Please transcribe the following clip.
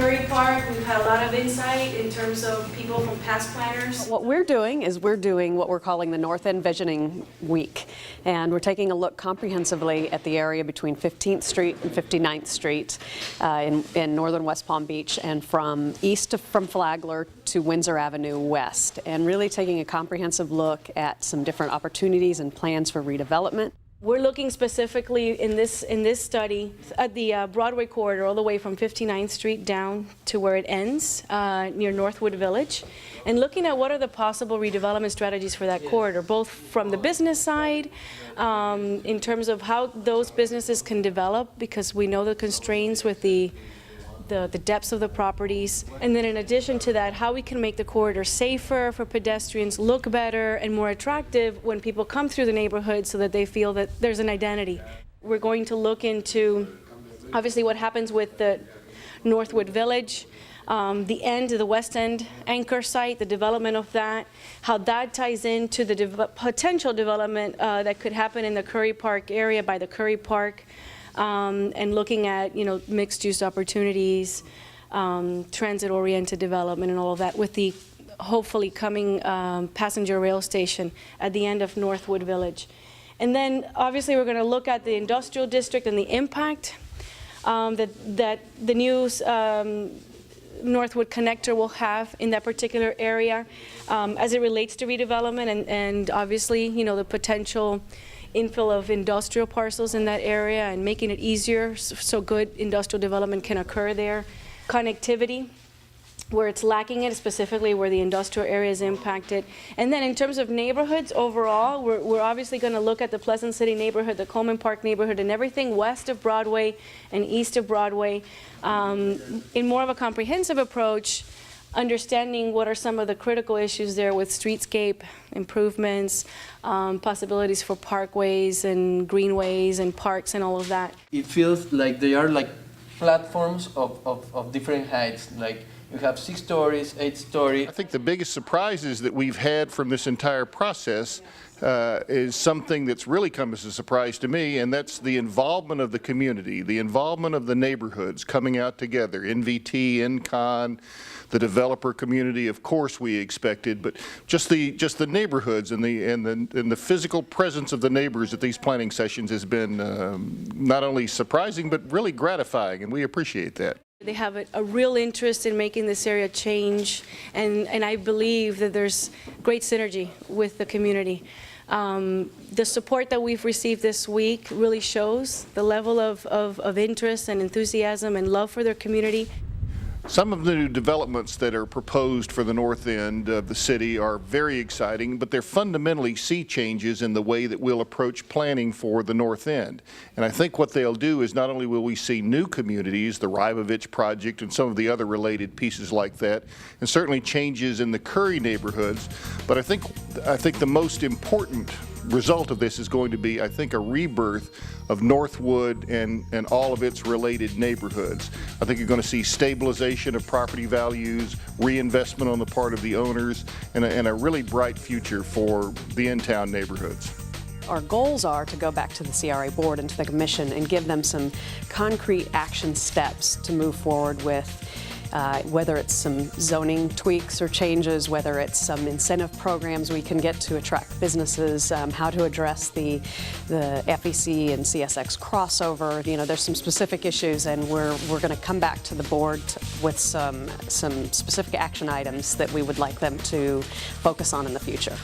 Curry Park. We've had a lot of insight in terms of people from past planners. What we're doing is we're doing what we're calling the North End Visioning Week, and we're taking a look comprehensively at the area between 15th Street and 59th Street in northern West Palm Beach, and from Flagler to Windsor Avenue West, and really taking a comprehensive look at some different opportunities and plans for redevelopment. We're looking specifically in this study at the Broadway corridor all the way from 59th Street down to where it ends near Northwood Village, and looking at what are the possible redevelopment strategies for that corridor, both from the business side in terms of how those businesses can develop, because we know the constraints with the depths of the properties, and then in addition to that, how we can make the corridor safer for pedestrians, look better and more attractive when people come through the neighborhood so that they feel that there's an identity. We're going to look into obviously what happens with the Northwood Village, the West End anchor site, the development of that, how that ties into the potential development that could happen in the Curry Park area by the Curry Park. And looking at, mixed-use opportunities, transit-oriented development and all of that, with the hopefully coming passenger rail station at the end of Northwood Village. And then obviously we're going to look at the industrial district and the impact that the new Northwood connector will have in that particular area as it relates to redevelopment, and obviously, the potential infill of industrial parcels in that area and making it easier so good industrial development can occur there. Connectivity, where it's lacking it, specifically where the industrial area is impacted. And then in terms of neighborhoods overall, we're obviously going to look at the Pleasant City neighborhood, the Coleman Park neighborhood, and everything west of Broadway and east of Broadway in more of a comprehensive approach, understanding what are some of the critical issues there with streetscape improvements, possibilities for parkways and greenways and parks and all of that. It feels like they are like platforms of different heights. Like you have 6 stories, 8 stories. I think the biggest surprises that we've had from this entire process is something that's really come as a surprise to me, and that's the involvement of the community, the involvement of the neighborhoods coming out together, NVT, NCON, the developer community, of course we expected, but just the neighborhoods and the physical presence of the neighbors at these planning sessions has been not only surprising but really gratifying, and we appreciate that. They have a real interest in making this area change, and I believe that there's great synergy with the community. The support that we've received this week really shows the level of interest and enthusiasm and love for their community. Some of the new developments that are proposed for the north end of the city are very exciting, but they're fundamentally sea changes in the way that we'll approach planning for the north end. And I think what they'll do is not only will we see new communities, the Rybovich project and some of the other related pieces like that, and certainly changes in the Curry neighborhoods, but I think the most important result of this is going to be, I think, a rebirth of Northwood and all of its related neighborhoods. I think you're going to see stabilization of property values, reinvestment on the part of the owners, and a really bright future for the in-town neighborhoods. Our goals are to go back to the CRA board and to the commission and give them some concrete action steps to move forward with, whether it's some zoning tweaks or changes, whether it's some incentive programs we can get to attract businesses, how to address the FEC and CSX crossover. There's some specific issues, and we're going to come back to the board with some specific action items that we would like them to focus on in the future.